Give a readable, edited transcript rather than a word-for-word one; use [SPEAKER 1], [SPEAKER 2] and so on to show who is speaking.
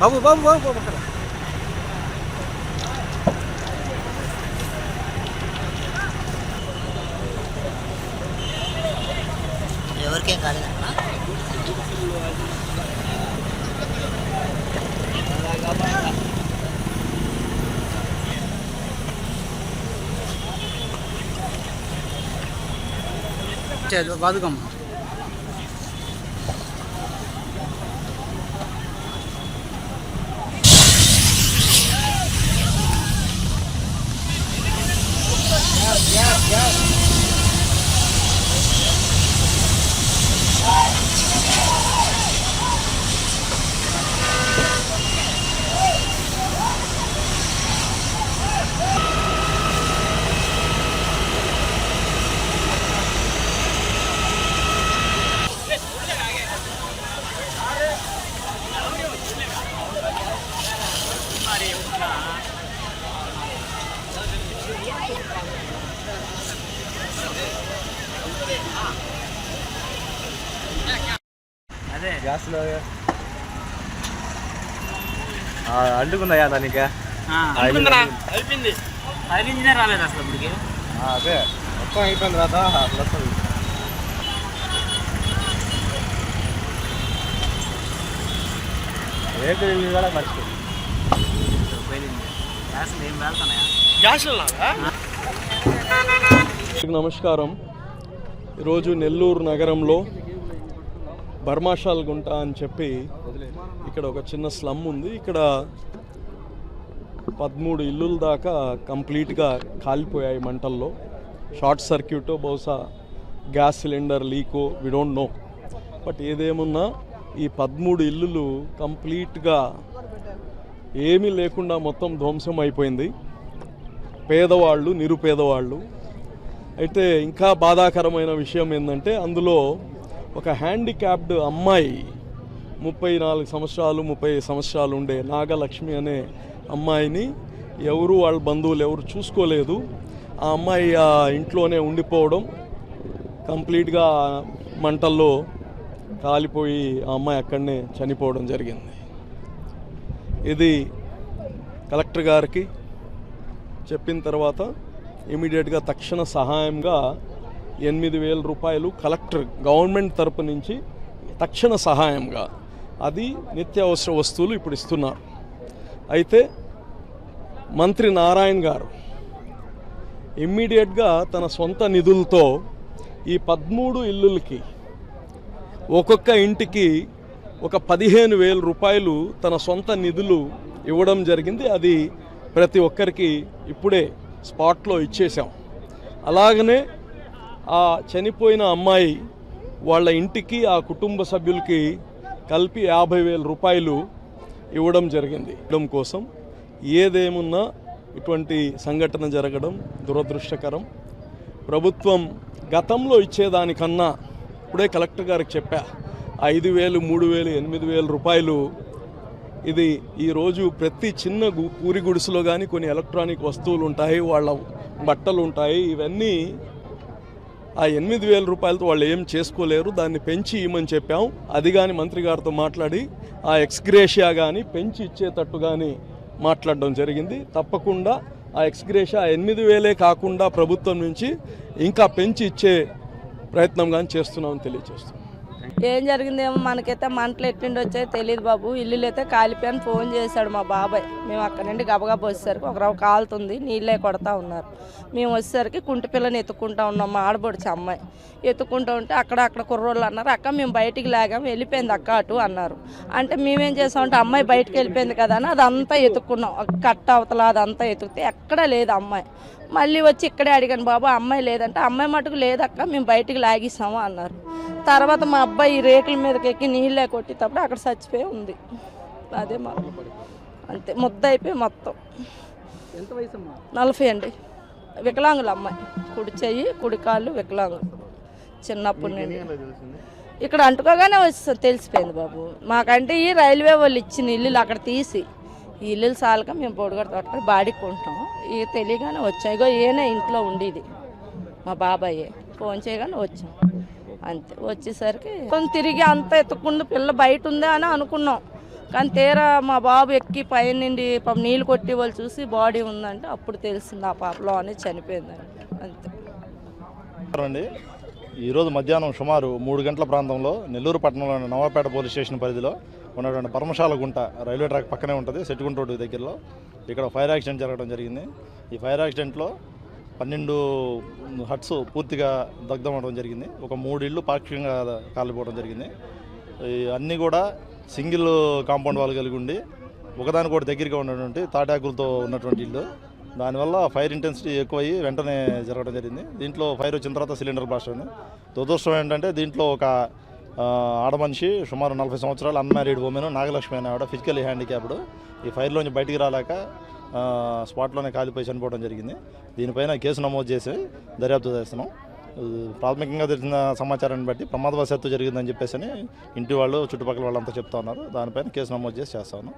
[SPEAKER 1] బాబు బాబు బాబు బాబు అక్కడ
[SPEAKER 2] ఎవరికేం కాలేదు.
[SPEAKER 1] బతుకమ్మ అదే గ్యాస్లో అంటుకుందా దానికి
[SPEAKER 2] అయిపోయింది. 5 ఇంజనీర్ రాలేదు అసలు ఇప్పటికి.
[SPEAKER 1] అదే మొత్తం అయిపోయింది కదా అట్లా రేటు కూడా మర్చిపోయింది.
[SPEAKER 2] గ్యాస్లు ఏం వెళ్తున్నాయా?
[SPEAKER 3] నమస్కారం. ఈరోజు నెల్లూరు నగరంలో బర్మాషాల్ గుంట అని చెప్పి ఇక్కడ ఒక చిన్న స్లమ్ ఉంది. ఇక్కడ 13 ఇల్లుల దాకా కంప్లీట్గా కాలిపోయాయి మంటల్లో. షార్ట్ సర్క్యూటో బహుశా గ్యాస్ సిలిండర్ లీకో వి డోంట్ నో. బట్ ఏదేమున్నా ఈ 13 ఇల్లులు కంప్లీట్గా ఏమీ లేకుండా మొత్తం ధ్వంసం అయిపోయింది. పేదవాళ్ళు, నిరుపేదవాళ్ళు. అయితే ఇంకా బాధాకరమైన విషయం ఏంటంటే అందులో ఒక హ్యాండిక్యాప్డ్ అమ్మాయి 34 సంవత్సరాలు 30 సంవత్సరాలు ఉండే నాగలక్ష్మి అనే అమ్మాయిని ఎవరు వాళ్ళ బంధువులు ఎవరు చూసుకోలేదు. ఆ అమ్మాయి ఆ ఇంట్లోనే ఉండిపోవడం, కంప్లీట్గా మంటల్లో కాలిపోయి ఆ అమ్మాయి అక్కడనే చనిపోవడం జరిగింది. ఇది కలెక్టర్ గారికి చెప్పిన తర్వాత ఇమీడియట్గా తక్షణ సహాయంగా 8,000 రూపాయలు కలెక్టర్ గవర్నమెంట్ తరపు నుంచి తక్షణ సహాయంగా, అది నిత్యావసర వస్తువులు ఇప్పుడు ఇస్తున్నారు. అయితే మంత్రి నారాయణ గారు ఇమ్మీడియట్గా తన సొంత నిధులతో ఈ 13 ఇల్లులకి ఒక్కొక్క ఇంటికి ఒక 15,000 రూపాయలు తన సొంత నిధులు ఇవ్వడం జరిగింది. అది ప్రతి ఒక్కరికి ఇప్పుడే స్పాట్లో ఇచ్చేసాం. అలాగనే ఆ చనిపోయిన అమ్మాయి వాళ్ళ ఇంటికి ఆ కుటుంబ సభ్యులకి కలిపి 50,000 రూపాయలు ఇవ్వడం జరిగింది. ఇవ్వడం కోసం ఏదేమున్నా ఇటువంటి సంఘటన జరగడం దురదృష్టకరం. ప్రభుత్వం గతంలో ఇచ్చేదానికన్నా ఇప్పుడే కలెక్టర్ గారికి చెప్పా, 5,000, 3,000, 8,000 రూపాయలు ఇది ఈరోజు ప్రతి చిన్న పూరి గుడిసెలో కానీ కొన్ని ఎలక్ట్రానిక్ వస్తువులు ఉంటాయి, వాళ్ళ బట్టలు ఉంటాయి. ఇవన్నీ ఆ 8,000 రూపాయలతో వాళ్ళు ఏం చేసుకోలేరు. దాన్ని పెంచి ఇవ్వమని చెప్పాం. అది కానీ మంత్రి గారితో మాట్లాడి ఆ ఎక్స్గ్రేషియా కానీ పెంచి ఇచ్చేటట్టు కానీ మాట్లాడడం జరిగింది. తప్పకుండా ఆ ఎక్స్గ్రేషియా 8,000 కాకుండా ప్రభుత్వం నుంచి ఇంకా పెంచి ఇచ్చే ప్రయత్నం కానీ చేస్తున్నామని తెలియజేస్తున్నాం.
[SPEAKER 4] ఏం జరిగిందేమో మనకైతే మంటలు ఎట్టిండి వచ్చాయో తెలియదు బాబు. ఇల్లులు అయితే కాలిపోయాని ఫోన్ చేశాడు మా బాబాయ్. మేము అక్కడి నుండి గబగబా వచ్చేసరికి ఒక రవ్వ కాలుతుంది, నీళ్ళే కొడతా ఉన్నారు. మేము వచ్చేసరికి కుంటి పిల్లని ఎత్తుకుంటా ఉన్నాం. మా ఆడబొడిచి అమ్మాయి ఎత్తుకుంటూ ఉంటే అక్కడ కుర్రోళ్ళు అన్నారు, అక్క మేము బయటికి లాగాము, వెళ్ళిపోయింది అక్క అటు అన్నారు. అంటే మేమేం చేసామంటే అమ్మాయి బయటకు వెళ్ళిపోయింది కదా అని అదంతా ఎత్తుకున్నాం. కట్ట అవతల అదంతా ఎత్తుకుతే ఎక్కడా లేదు అమ్మాయి. మళ్ళీ వచ్చి ఇక్కడే అడిగాను, బాబు అమ్మాయి లేదంటే అమ్మాయి మటుకు లేదక్క మేము బయటికి లాగేసాము అన్నారు. తర్వాత మా అబ్బాయి రేకుల మీదకి ఎక్కి నీళ్ళే కొట్టేటప్పుడు అక్కడ చచ్చిపోయి ఉంది. అదే మా అంతే ముద్ద అయిపోయి మొత్తం.
[SPEAKER 2] ఎంత వయసు అమ్మా?
[SPEAKER 4] 40 అండి. వికలాంగులు అమ్మాయి, కుడి చెయ్యి కుడి కాళ్ళు వికలాంగులు. చిన్నప్పటి నుండి ఇక్కడ అంటుకోగానే వచ్చి తెలిసిపోయింది బాబు. మాకంటే ఈ రైల్వే వాళ్ళు ఇచ్చిన ఇల్లులు అక్కడ తీసి ఈ ఇల్లులు సాలక మేము పొడిగడ తోటకొని బాడీకి కొంటాం. ఇక తెలియగానే వచ్చాం. ఇగో ఈయనే ఇంట్లో ఉండేది మా బాబాయే. ఫోన్ చేయగానే వచ్చాం అంతే. వచ్చేసరికి కొంచెం తిరిగి అంతా ఎత్తుకుండా పిల్ల బయట ఉందా అని అనుకున్నాం. కానీ తీరా మా బాబు ఎక్కి పైన నుండి నీళ్ళు కొట్టి వాళ్ళు చూసి బాడీ ఉందంటే అప్పుడు తెలిసింది ఆ పాపలో అని చనిపోయిందని. అంతే
[SPEAKER 5] అండి. ఈరోజు మధ్యాహ్నం సుమారు 3 గంటల ప్రాంతంలో నెల్లూరు పట్టణంలోని నవాపేట పోలీస్ స్టేషన్ పరిధిలో ఉన్నటువంటి పరమశాల గుంట రైల్వే ట్రాక్ పక్కనే ఉంటుంది, సెట్టుగుంట రోడ్డు దగ్గరలో ఇక్కడ ఫైర్ యాక్సిడెంట్ జరగడం జరిగింది. ఈ ఫైర్ యాక్సిడెంట్లో 12 హట్స్ పూర్తిగా దగ్ధం అవడం జరిగింది. ఒక 3 ఇళ్ళు పాక్షికంగా కాలిపోవడం జరిగింది. అన్నీ కూడా సింగిల్ కాంపౌండ్ వాళ్ళు కలిగి ఉండి ఒకదానికొకటి దగ్గరగా ఉన్నటువంటి తాటాకులతో ఉన్నటువంటి ఇల్లు. దానివల్ల ఫైర్ ఇంటెన్సిటీ ఎక్కువయ్యి వెంటనే జరగడం జరిగింది. దీంట్లో ఫైర్ వచ్చిన తర్వాత సిలిండర్ బ్లాస్ట్ అయింది. దురదృష్టం ఏంటంటే దీంట్లో ఒక ఆడమనిషి సుమారు 40 సంవత్సరాలు అన్మ్యారీడ్ ఉమెన్ నాగలక్ష్మి అనే ఆవిడ ఫిజికల్లీ హ్యాండిక్యాప్డ్ ఈ ఫైర్లోంచి బయటికి రాలేక స్పాట్లోనే కాలిపోయి చనిపోవడం జరిగింది. దీనిపైన కేసు నమోదు చేసి దర్యాప్తు చేస్తున్నాం. ప్రాథమికంగా తెలిసిన సమాచారాన్ని బట్టి ప్రమాదవశాత్తు జరిగిందని చెప్పేసి ఇంటి వాళ్ళు చుట్టుపక్కల వాళ్ళంతా చెప్తా ఉన్నారు. దానిపైన కేసు నమోదు చేసి చేస్తా ఉన్నాం.